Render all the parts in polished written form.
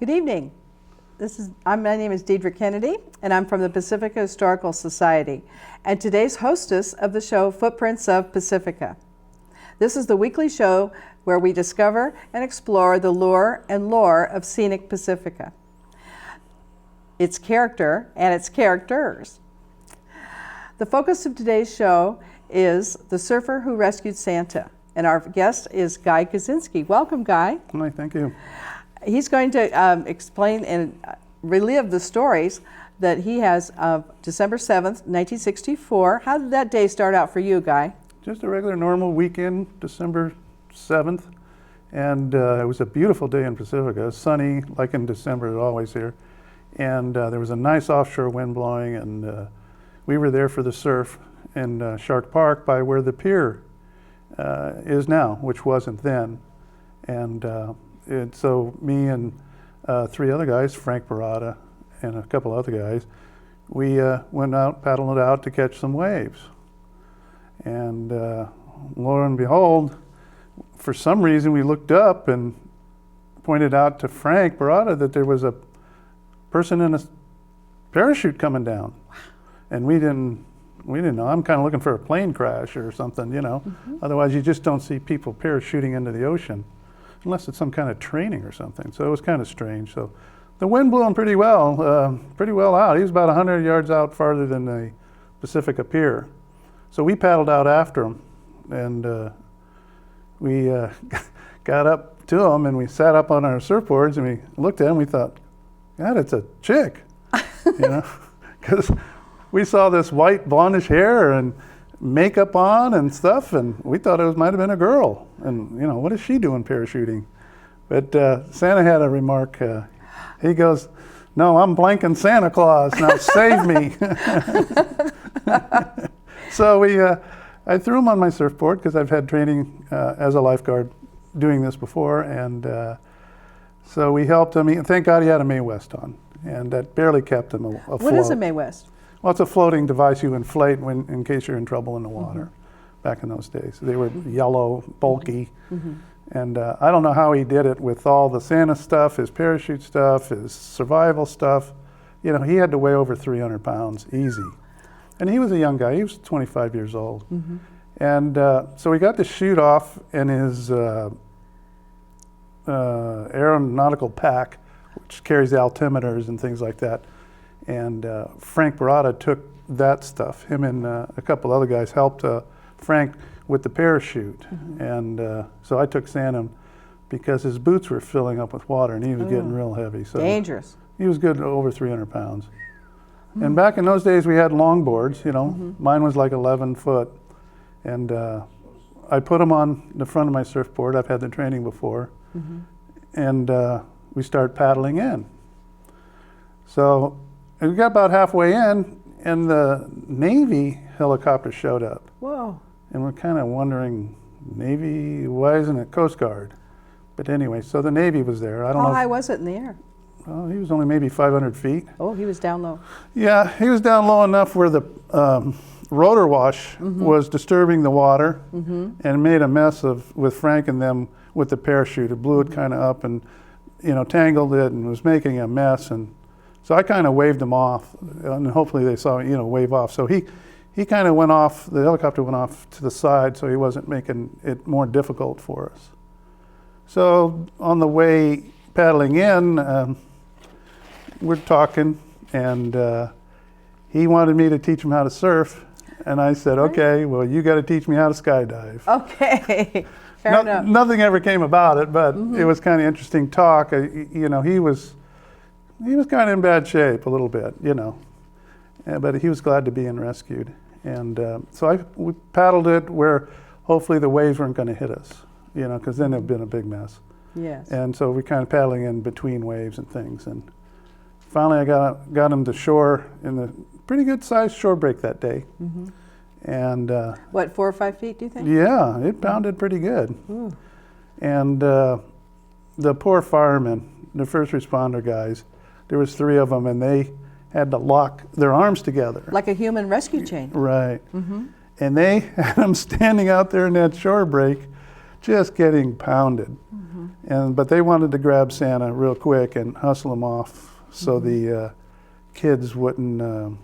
Good evening. My name is Deidre Kennedy, and I'm from the Pacifica Historical Society, and today's hostess of the show, Footprints of Pacifica. This is the weekly show where we discover and explore the lure and lore of scenic Pacifica, its character and its characters. The focus of today's show is the surfer who rescued Santa, and our guest is Guy Kaczynski. Welcome, Guy. Hi, thank you. He's going to explain and relive the stories that he has of December 7th, 1964. How did that day start out for you, Guy? Just a regular normal weekend, December 7th, and it was a beautiful day in Pacifica, sunny like in December always here, and there was a nice offshore wind blowing, and we were there for the surf in Shark Park by where the pier is now, which wasn't then, and so me and three other guys, Frank Barada and a couple other guys, we went out, paddled it out to catch some waves. And lo and behold, for some reason we looked up and pointed out to Frank Barada that there was a person in a parachute coming down. And we didn't know. I'm kind of looking for a plane crash or something, you know. Mm-hmm. Otherwise you just don't see people parachuting into the ocean unless it's some kind of training or something. So it was kind of strange. So the wind blew him pretty well out. He was about 100 yards out farther than the Pacifica Pier. So we paddled out after him, and we got up to him, and we sat up on our surfboards, and we looked at him. We thought, God, it's a chick, you know, because we saw this white blondish hair and makeup on and stuff, and we thought it might have been a girl. And you know, what is she doing parachuting? But Santa had a remark. He goes, "No, I'm blanking Santa Claus. Now save me." So I threw him on my surfboard because I've had training as a lifeguard doing this before, and so we helped him. Thank God he had a Mae West on, and that barely kept him afloat. What is a Mae West? Well, it's a floating device you inflate in case you're in trouble in the water. Mm-hmm. Back in those days, they were yellow, bulky, mm-hmm. and I don't know how he did it with all the Santa stuff, his parachute stuff, his survival stuff. You know, he had to weigh over 300 pounds, easy. And he was a young guy. He was 25 years old. Mm-hmm. And so we got to shoot off in his aeronautical pack, which carries the altimeters and things like that. And Frank Barada took that stuff. Him and a couple other guys helped Frank with the parachute. Mm-hmm. And so I took Santa because his boots were filling up with water and he was getting real heavy. So dangerous. He was good over 300 pounds. And back in those days, we had longboards, you know. Mm-hmm. Mine was like 11 foot. And I put them on the front of my surfboard. I've had the training before. Mm-hmm. And we started paddling in. So we got about halfway in, and the Navy helicopter showed up. Whoa. And we're kind of wondering, Navy, why isn't it Coast Guard? But anyway, so the Navy was there. I don't know. How high was it in the air? Well, he was only maybe 500 feet. Oh, he was down low. Yeah, he was down low enough where the rotor wash mm-hmm. was disturbing the water mm-hmm. and made a mess with Frank and them with the parachute. It blew it kind of up and, you know, tangled it and was making a mess. And so I kind of waved him off, and hopefully they saw me, you know, wave off. So he kind of went off, the helicopter went off to the side, so he wasn't making it more difficult for us. So on the way paddling in, we're talking, and he wanted me to teach him how to surf, and I said, okay, well, you got to teach me how to skydive. Okay, fair enough. Nothing ever came about it, but mm-hmm. it was kind of interesting talk. You know, he was kind of in bad shape a little bit, you know, but he was glad to be rescued. And so we paddled it where hopefully the waves weren't going to hit us, you know, because then it would have been a big mess. Yes. And so we kind of paddling in between waves and things. And finally I got him to shore in the pretty good sized shore break that day. Mm-hmm. And what, 4 or 5 feet, do you think? Yeah, it pounded pretty good. Ooh. And the poor firemen, the first responder guys, there was 3 of them, and they had to lock their arms together. Like a human rescue chain. Right. Mm-hmm. And they had them standing out there in that shore break, just getting pounded. But they wanted to grab Santa real quick and hustle him off so the kids wouldn't,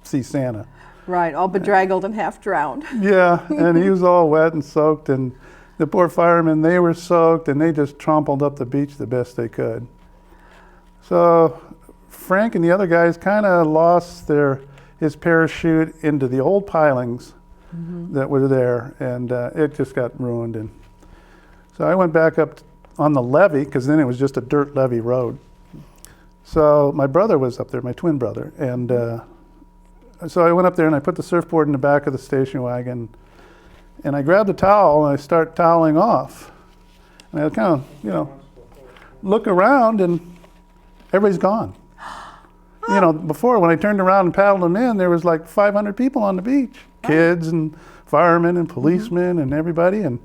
see Santa. Right, all bedraggled and half drowned. Yeah, and he was all wet and soaked, and the poor firemen, they were soaked, and they just trompled up the beach the best they could. So Frank and the other guys kind of lost his parachute into the old pilings that were there, and it just got ruined. And so I went back up on the levee, because then it was just a dirt levee road. So my brother was up there, my twin brother, and so I went up there and I put the surfboard in the back of the station wagon, and I grabbed a towel and I start toweling off. And I kind of, look around and everybody's gone. Before when I turned around and paddled them in, there was like 500 people on the beach, kids and firemen and policemen and everybody. And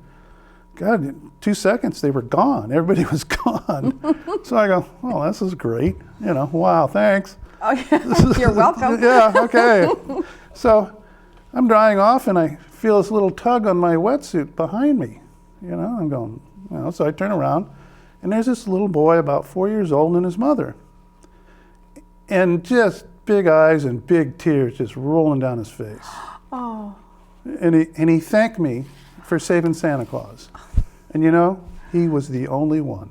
God, in 2 seconds they were gone. Everybody was gone. So I go, well, this is great. Wow, thanks. Oh, yeah. You're welcome. Yeah, okay. So I'm drying off and I feel this little tug on my wetsuit behind me. I'm going, so I turn around and there's this little boy about 4 years old and his mother. And just big eyes and big tears just rolling down his face. Oh. And he thanked me for saving Santa Claus. And he was the only one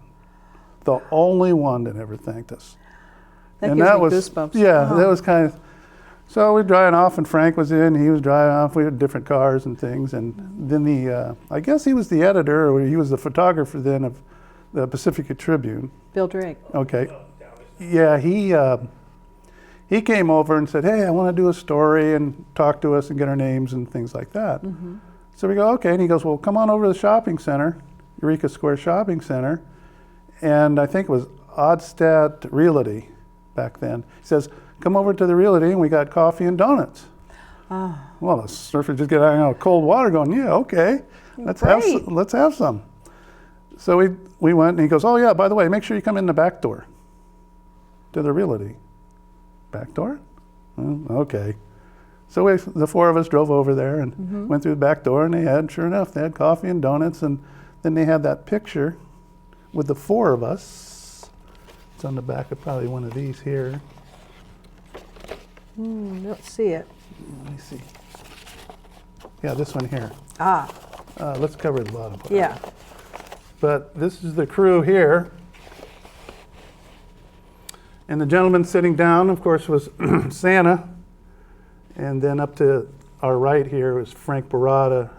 that ever thanked us. That and gives that me was goosebumps. Yeah, Oh. that was kind of. So we're driving off, and Frank was in. He was driving off. We had different cars and things. And then I guess he was the editor, or he was the photographer then of the Pacifica Tribune. Bill Drake. Okay. Yeah, he came over and said, "Hey, I want to do a story and talk to us and get our names and things like that." So we go, okay. And he goes, well, come on over to the shopping center, Eureka Square Shopping Center. And I think it was Oddstad Realty back then. He says, come over to the Realty and we got coffee and donuts. Oh. Well, the surfer just get out of cold water going, yeah, okay, let's have some. So we went and he goes, oh yeah, by the way, make sure you come in the back door to the Realty. Back door? Okay. So the four of us drove over there and went through the back door, and sure enough, they had coffee and donuts, and then they had that picture with the four of us. It's on the back of probably one of these here. Don't see it. Let me see. Yeah, this one here. Ah. Let's cover the bottom part. Yeah. But this is the crew here. And the gentleman sitting down, of course, was Santa. And then up to our right here was Frank Barada,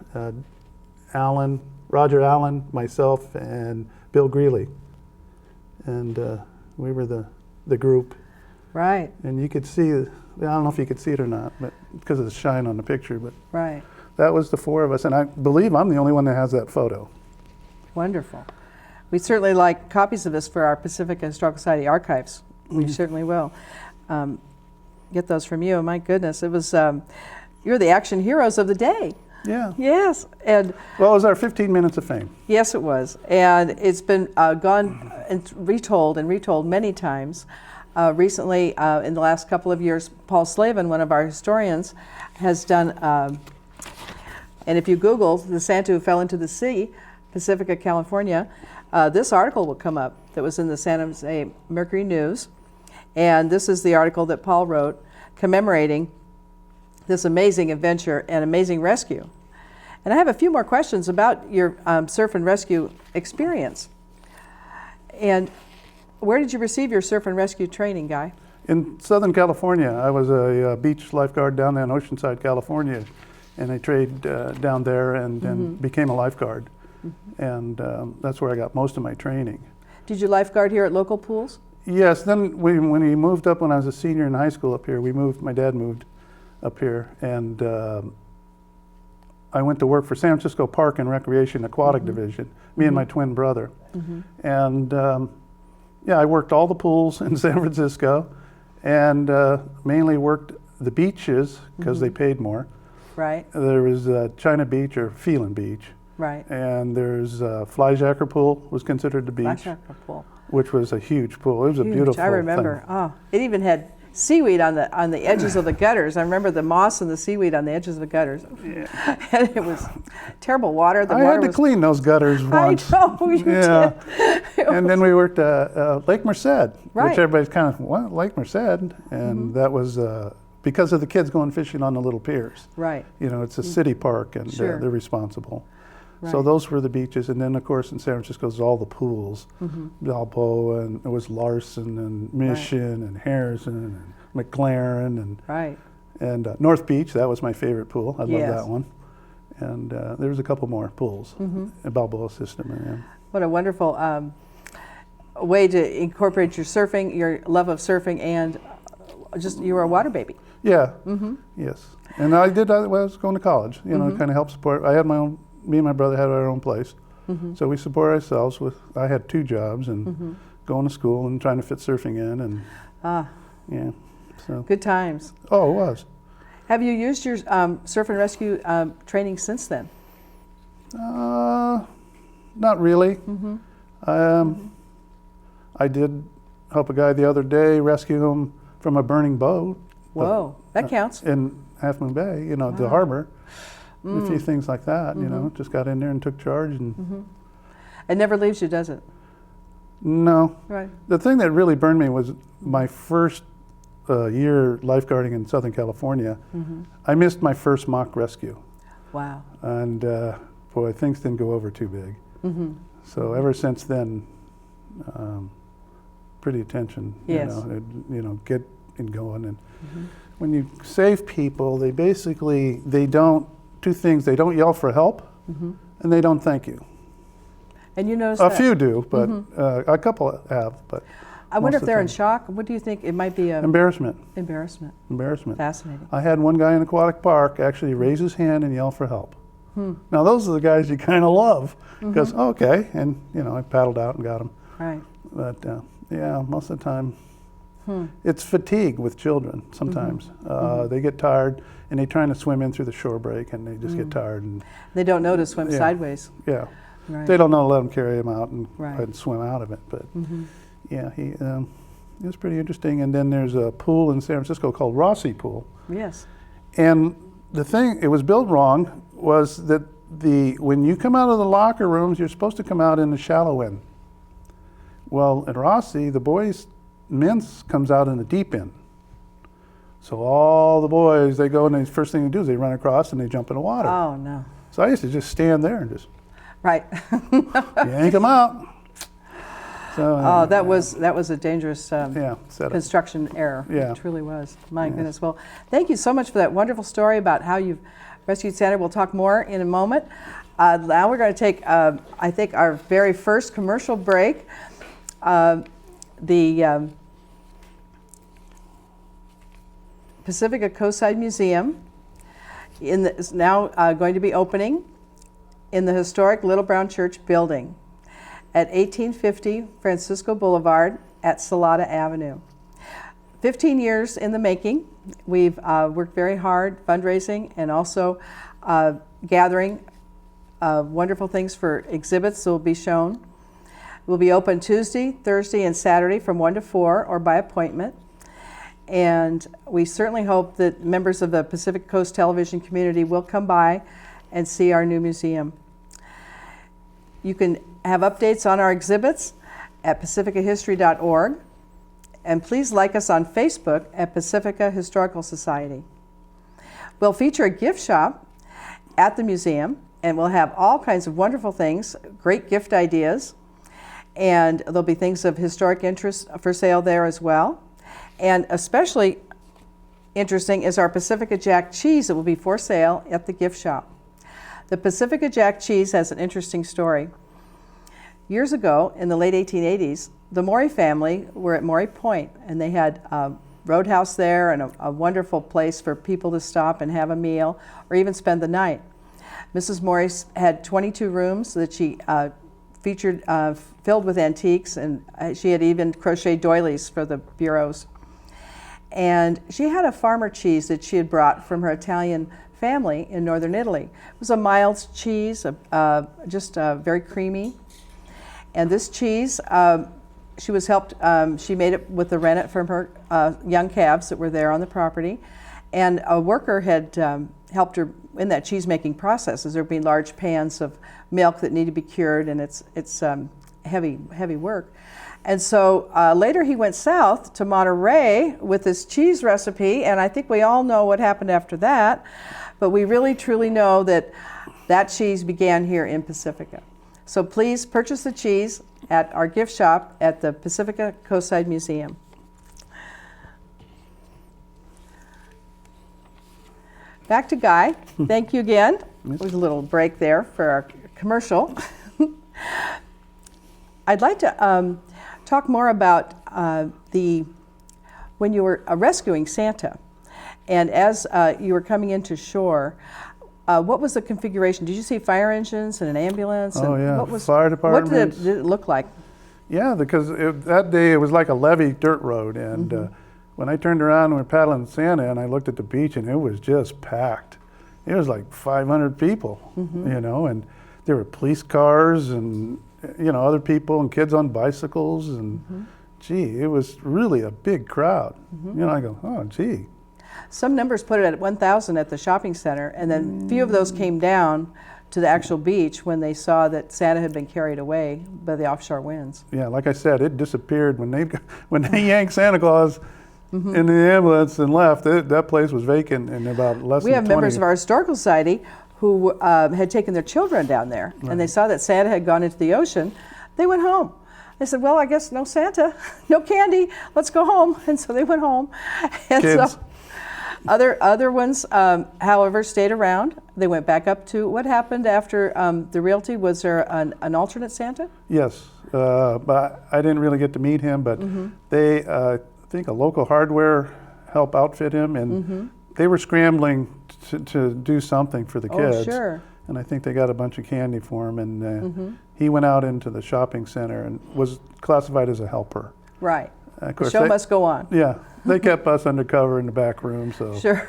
Roger Allen, myself, and Bill Greeley. And we were the group. Right. And you could see, I don't know if you could see it or not, but because of the shine on the picture, but Right. that was the four of us. And I believe I'm the only one that has that photo. Wonderful. We'd certainly like copies of this for our Pacifica Historical Society archives. We certainly will. Get those from you. My goodness, it was, you're the action heroes of the day. Yeah. Yes. And Well, it was our 15 minutes of fame. yes, it was. And it's been gone and retold many times. Recently, in the last couple of years, Paul Slavin, one of our historians, has done, and if you Google the Santa who fell into the sea, Pacifica, California, this article will come up that was in the San Jose Mercury News. And this is the article that Paul wrote commemorating this amazing adventure and amazing rescue. And I have a few more questions about your surf and rescue experience. And where did you receive your surf and rescue training, Guy? In Southern California. I was a beach lifeguard down there in Oceanside, California. And I trained down there and then became a lifeguard. And that's where I got most of my training. Did you lifeguard here at local pools? Yes, then when we moved up when I was a senior in high school up here, my dad moved up here, and I went to work for San Francisco Park and Recreation Aquatic Division, me and my twin brother. And I worked all the pools in San Francisco, and mainly worked the beaches because they paid more. Right, There was China Beach or Phelan Beach, right. and there's Flyjacker Pool was considered the beach. Flyjacker pool. Which was a huge pool. It was a Huge. beautiful I remember. thing. Oh, it even had seaweed on the edges of the gutters. I remember the moss and the seaweed on the edges of the gutters. Yeah. And it was terrible water. The I water had to was, clean those gutters once. I know you Yeah. did. And then we worked Lake Merced, Right. which everybody's kind of, what, Lake Merced? And that was because of the kids going fishing on the little piers. Right. You know, it's a city park, and Sure. they're responsible. So Right. those were the beaches, and then of course in San Francisco is all the pools, Balboa, and it was Larson and Mission and Harrison and McLaren Right. and North Beach. That was my favorite pool. I love Yes. that one. And there was a couple more pools in Balboa system. And, What a wonderful way to incorporate your surfing, your love of surfing, and just you were a water baby. yeah, yes. And I did that when I was going to college. You know, kind of help support. I had my own. Me and my brother had our own place, so we support ourselves with. I had 2 jobs and going to school and trying to fit surfing in, and yeah, so Good times. oh, it was. Have you used your surf and rescue training since then? Not really. I did help a guy the other day rescue him from a burning boat. Whoa, that counts. In Half Moon Bay, you know, the harbor. A few things like that, you know, just got in there and took charge. And It never leaves you, does it? no, Right. the thing that really burned me was my first year lifeguarding in Southern California. I missed my first mock rescue, Wow. and boy, things didn't go over too big. So ever since then, pretty attention. Yes. You know, get it going. And when you save people, they don't. 2 things: they don't yell for help, and they don't thank you. And you notice A that. few do, but a couple have. But I wonder most if of they're the in time. shock. What do you think? It might be Embarrassment. embarrassment. Fascinating. I had one guy in Aquatic Park actually raise his hand and yell for help. Now those are the guys you kind of love because okay, and you know I paddled out and got him. Right. But yeah, most of the time, it's fatigue with children. Sometimes they get tired and they're trying to swim in through the shore break and they just get tired and They don't know to swim Yeah. sideways. yeah, Right. they don't know to let them carry him out and, Right. and swim out of it. But yeah, it was pretty interesting. And then there's a pool in San Francisco called Rossi Pool. Yes. And the thing, it was built wrong, was that when you come out of the locker rooms, you're supposed to come out in the shallow end. Well, at Rossi, the men's comes out in the deep end. So all the boys, they go and the first thing they do is they run across and they jump in the water. Oh no. So I used to just stand there and just Right. yank them out. So, Oh, that was a dangerous yeah, setup. construction error. Yeah. It truly was. My Yes. goodness. Well, thank you so much for that wonderful story about how you've rescued Santa. We'll talk more in a moment. Now we're going to take, I think, our very first commercial break. The Pacifica Coastside Museum is now going to be opening in the historic Little Brown Church building at 1850 Francisco Boulevard at Salada Avenue. 15 years in the making. We've worked very hard fundraising and also gathering wonderful things for exhibits that will be shown. We'll be open Tuesday, Thursday, and Saturday from 1 to 4 or by appointment. And we certainly hope that members of the Pacific Coast television community will come by and see our new museum. You can have updates on our exhibits at pacificahistory.org. And please like us on Facebook at Pacifica Historical Society. We'll feature a gift shop at the museum, and we'll have all kinds of wonderful things, great gift ideas, and there'll be things of historic interest for sale there as well. And especially interesting is our Pacifica Jack cheese that will be for sale at the gift shop. The Pacifica Jack cheese has an interesting story. Years ago, in the late 1880s, the Maury family were at Maury Point, and they had a roadhouse there and a wonderful place for people to stop and have a meal or even spend the night. Mrs. Maury had 22 rooms that she featured filled with antiques, and she had even crocheted doilies for the bureaus. And she had a farmer cheese that she had brought from her Italian family in northern Italy. It was a mild cheese, just very creamy. And this cheese she was helped. She made it with the rennet from her young calves that were there on the property, and a worker had helped her in that cheese making process. As there being large pans of milk that need to be cured, and it's heavy work. And so later he went south to Monterey with this cheese recipe, and I think we all know what happened after that. But we really truly know that that cheese began here in Pacifica. So please purchase the cheese at our gift shop at the Pacifica Coastside Museum. Back to Guy. Thank you again. There was a little break there for our commercial. I'd like to talk more about when you were rescuing Santa, and as you were coming into shore, what was the configuration? Did you see fire engines and an ambulance? Oh, and yeah, what was, fire What departments. did it look like? Yeah, because that day it was like a levee dirt road, and when I turned around and we were paddling Santa, and I looked at the beach, and it was just packed. It was like 500 people, you know, and there were police cars and other people and kids on bicycles, and gee, it was really a big crowd. I go, oh, gee. Some numbers put it at 1,000 at the shopping center, and then few of those came down to the actual beach when they saw that Santa had been carried away by the offshore winds. Yeah, like I said, it disappeared when they yanked Santa Claus in the ambulance and left. That place was vacant in about less We than have 20. members of our historical society who had taken their children down there, and they saw that Santa had gone into the ocean. They went home. They said, well, I guess no Santa, no candy, let's go home. And so they went home. And Kids. so other ones, however, stayed around. They went back up to, what happened after the realty? Was there an alternate Santa? Yes, but I didn't really get to meet him, but they, I think a local hardware helped outfit him, and they were scrambling to do something for the kids. Oh, sure. And I think they got a bunch of candy for him, and he went out into the shopping center and was classified as a helper. Right. Of The course, show must go on. Yeah, they kept us undercover in the back room, so Sure.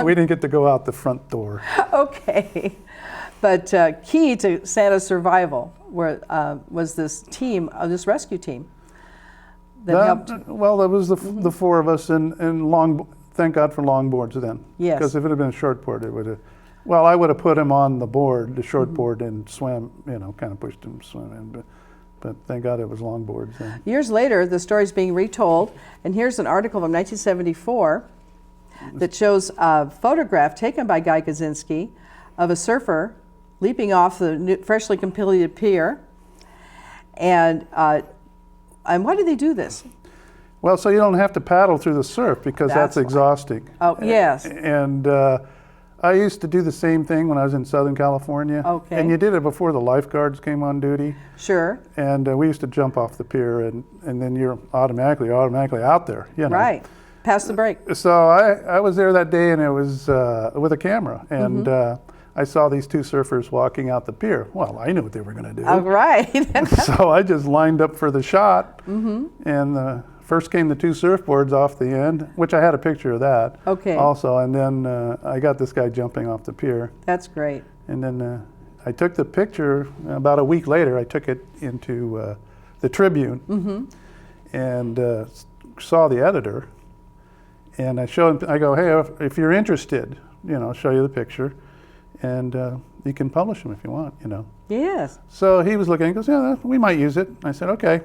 we didn't get to go out the front door. Okay. But key to Santa's survival was this team, this rescue team that helped. Well, that was the four of us, and long. Thank God for longboards then. Yes. Because if it had been a short board, it would have. Well, I would have put him on the board, the short board, and swam. Kind of pushed him swim in. But thank God it was longboards then. Years later, the story's being retold, and here's an article from 1974 that shows a photograph taken by Guy Kaczynski of a surfer leaping off the freshly completed pier. And why did they do this? Well, so you don't have to paddle through the surf because that's why. exhausting. Oh, yes. And I used to do the same thing when I was in Southern California. Okay. And you did it before the lifeguards came on duty. Sure. And we used to jump off the pier, and then you're automatically out there. Right. Pass the break. So I was there that day, and it was with a camera, and I saw these two surfers walking out the pier. Well, I knew what they were going to do. Oh, right. So I just lined up for the shot, and first came the two surfboards off the end, which I had a picture of that Okay. also, and then I got this guy jumping off the pier. That's great. And then I took the picture, about a week later, I took it into the Tribune and saw the editor, and I showed him, I go, hey, if you're interested, I'll show you the picture, and you can publish them if you want, Yes. So he was looking, he goes, yeah, we might use it. I said, okay.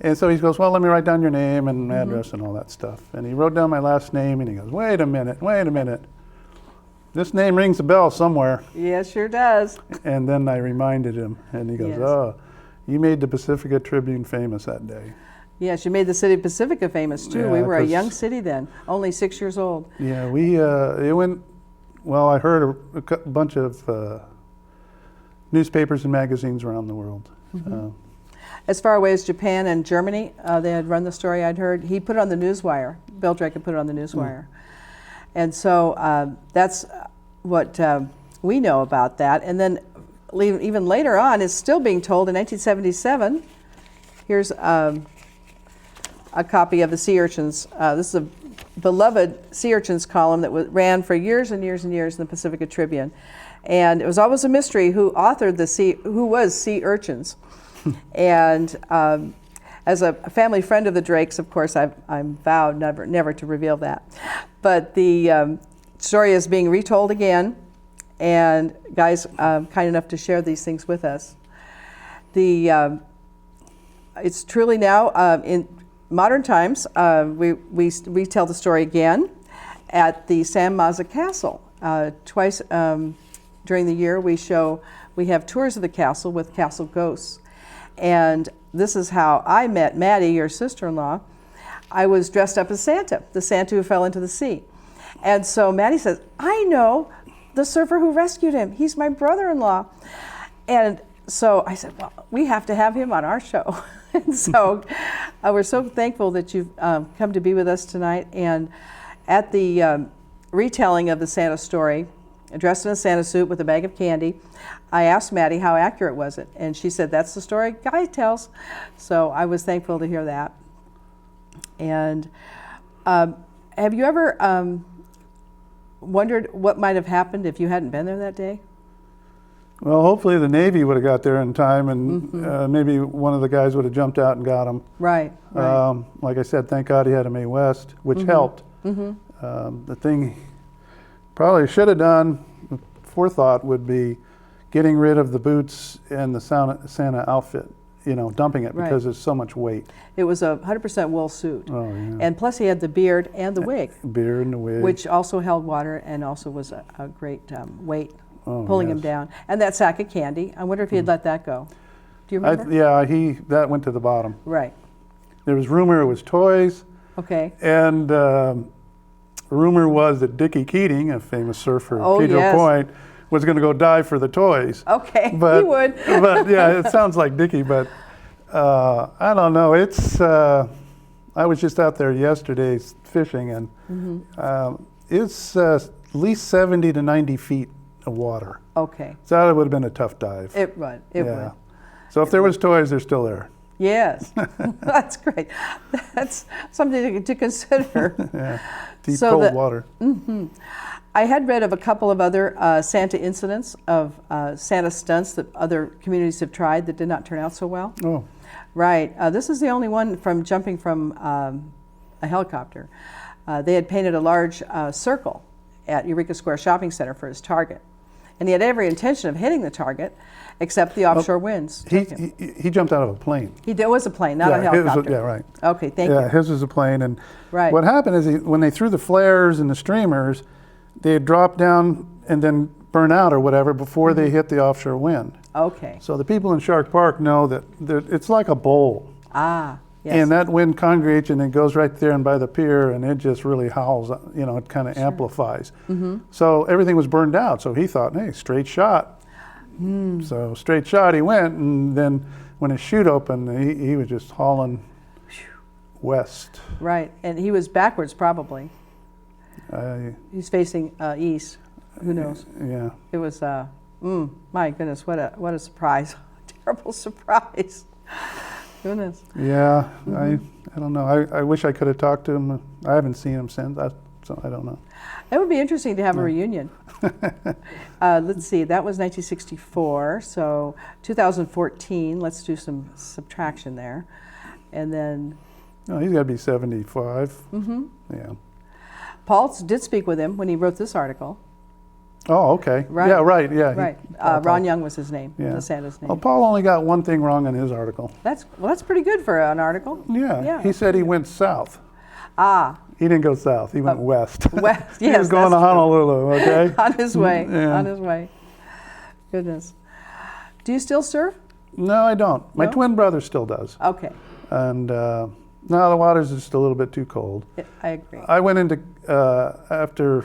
And so he goes, well, let me write down your name and address and all that stuff. And he wrote down my last name, and he goes, wait a minute. This name rings a bell somewhere. Yes, sure does. And then I reminded him, and he goes, Yes. oh, you made the Pacifica Tribune famous that day. Yes, you made the city of Pacifica famous too. Yeah, We were a 'cause- young city then, only 6 years old. Yeah, it went, well, I heard a bunch of newspapers and magazines around the world. As far away as Japan and Germany, they had run the story I'd heard. He put it on the Newswire. Bill Drake had put it on the Newswire. And so that's what we know about that. And then even later on, it's still being told in 1977. Here's a copy of the Sea Urchins. This is a beloved Sea Urchins column that ran for years and years and years in the Pacifica Tribune. And it was always a mystery who authored who was Sea Urchins. And as a family friend of the Drakes, of course, I'm vowed never to reveal that. But the story is being retold again, and Guy's kind enough to share these things with us. It's truly now in modern times. We tell the story again at the San Mazza Castle. Twice during the year, we have tours of the castle with castle ghosts. And this is how I met Maddie, your sister-in-law. I was dressed up as Santa, the Santa who fell into the sea. And so Maddie says, I know the surfer who rescued him. He's my brother-in-law. And so I said, well, we have to have him on our show. And so we're so thankful that you've come to be with us tonight. And at the retelling of the Santa story, dressed in a Santa suit with a bag of candy, I asked Maddie how accurate was it, and she said that's the story Guy tells. So I was thankful to hear that. And have you ever wondered what might have happened if you hadn't been there that day? Well, hopefully the Navy would have got there in time, and maybe one of the guys would have jumped out and got him. Right. Like I said, thank God he had a Mae West, which helped. The thing probably should have done, forethought, would be getting rid of the boots and the Santa outfit, dumping it because there's so much weight. It was a 100% wool suit. Oh, yeah. And plus he had the beard and the wig. Beard and the wig. Which also held water and also was a great weight pulling him yes. down. And that sack of candy, I wonder if he had let that go. Do you remember? That went to the bottom. Right. There was rumor it was toys. Okay. And rumor was that Dickie Keating, a famous surfer at Pedro yes. Point, was going to go dive for the toys. Okay, he But, would. but yeah, it sounds like Dickie, but I don't know. I was just out there yesterday fishing, and it's at least 70 to 90 feet of water. Okay. So that would have been a tough dive. It would. It would. So if there was toys, they're still there. Yes. That's great. That's something to consider. Yeah. Deep, So cold the- water. I had read of a couple of other Santa incidents of Santa stunts that other communities have tried that did not turn out so well. Oh, Right. This is the only one from jumping from a helicopter. They had painted a large circle at Eureka Square Shopping Center for his target. And he had every intention of hitting the target, except the offshore winds took him. he jumped out of a plane. It was a plane, not a His helicopter. was, yeah, right. Okay, thank you. Yeah, his was a plane, and Right. what happened is when they threw the flares and the streamers, they had dropped down and then burn out or whatever before they hit the offshore wind. Okay. So the people in Shark Park know that it's like a bowl, Ah, yes. and that wind congregates and it goes right there and by the pier, and it just really howls. It kind of amplifies. So everything was burned out. So he thought, hey, straight shot. So straight shot he went, and then when his chute opened, he was just hauling west. Right, and he was backwards probably. I- He's facing east. Who knows? yeah. It was, my goodness, what a surprise. Terrible surprise. Goodness. Yeah, I don't know. I wish I could have talked to him. I haven't seen him since, so I don't know. It would be interesting to have a reunion. Let's see, that was 1964, so 2014, let's do some subtraction there. And then No, he's got to be 75. Yeah. Paul did speak with him when he wrote this article. Oh, okay. Right. Yeah, right. Yeah. Right. Paul. Ron Young was his name, Yeah. the Santa's name. Well, Paul only got one thing wrong in his article. That's pretty good for an article. Yeah. Yeah. He said he went south. Ah, He didn't go south. He went west. west, He yes, was going to that's true. Honolulu. Okay. On his way, Yeah. on his way. Goodness. Do you still surf? No, I don't. My No? twin brother still does. Okay, And no, the water's just a little bit too cold. I agree. I went into after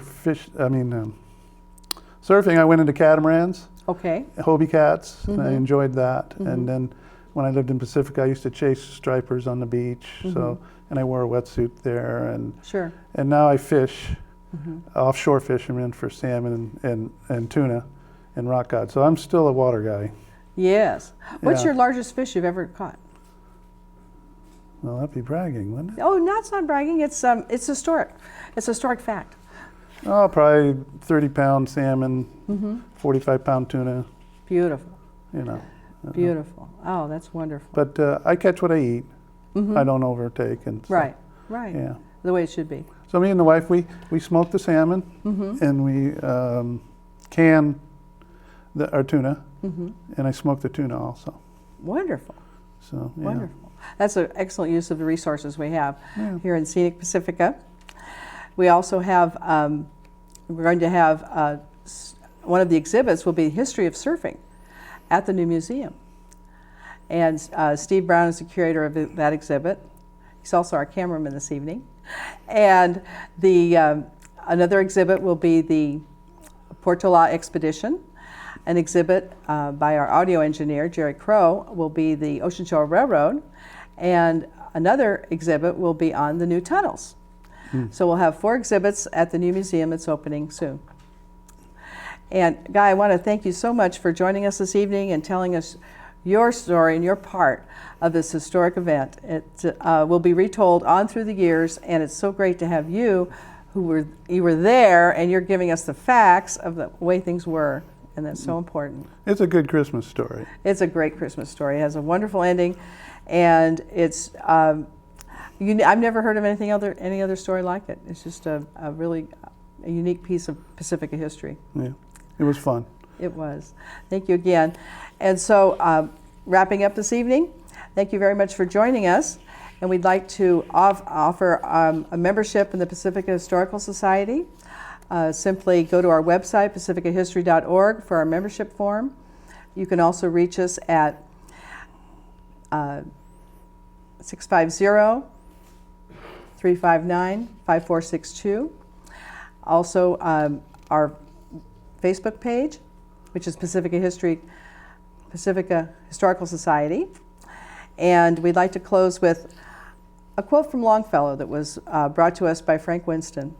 surfing. I went into catamarans, Okay, Hobie cats, and I enjoyed that. And then when I lived in Pacifica, I used to chase stripers on the beach. So and I wore a wetsuit there, sure. and now I fish offshore fishermen for salmon and tuna and rock cod. So I'm still a water guy. Yes. What's Yeah. your largest fish you've ever caught? Well, that'd be bragging, wouldn't it? Oh, no, it's not bragging. It's historic. It's a historic fact. Oh, probably 30-pound salmon, 45-pound tuna. Beautiful, You know. beautiful. Oh, that's wonderful. But I catch what I eat. I don't overtake. And so, Right, right. Yeah. The way it should be. So me and the wife, we smoke the salmon and we can our tuna, and I smoke the tuna also. Wonderful. So yeah. Wonderful. That's an excellent use of the resources we have here in Scenic Pacifica. We also have, we're going to have, one of the exhibits will be History of Surfing at the new museum. And Steve Brown is the curator of that exhibit. He's also our cameraman this evening. And the another exhibit will be the Portola Expedition. An exhibit by our audio engineer, Jerry Crow, will be the Ocean Shore Railroad. And another exhibit will be on the new tunnels. So we'll have 4 exhibits at the new museum that's opening soon. And Guy, I want to thank you so much for joining us this evening and telling us your story and your part of this historic event. It will be retold on through the years, and it's so great to have you, you were there, and you're giving us the facts of the way things were, and that's so important. It's a good Christmas story. It's a great Christmas story. It has a wonderful ending, and it's I've never heard of any other story like it. It's just a really unique piece of Pacifica history. Yeah, it was fun. It was. Thank you again. And so, wrapping up this evening, thank you very much for joining us. And we'd like to offer a membership in the Pacifica Historical Society. Simply go to our website, pacificahistory.org, for our membership form. You can also reach us at 650-359-5462. Also, our Facebook page, which is Pacifica Historical Society. And we'd like to close with a quote from Longfellow that was brought to us by Frank Winston.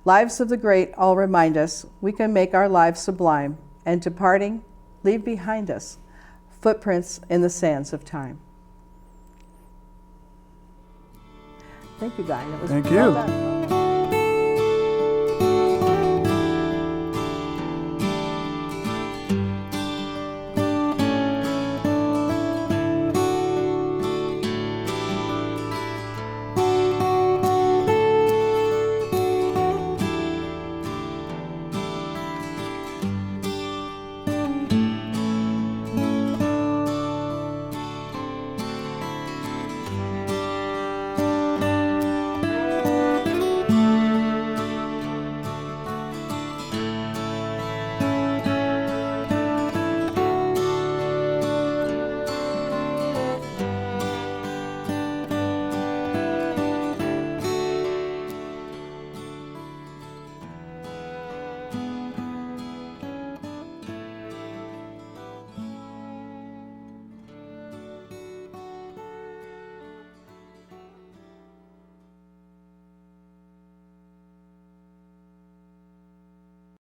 Lives of the great all remind us we can make our lives sublime, and departing, leave behind us footprints in the sands of time. Thank you, Guy. That was Thank well you. done.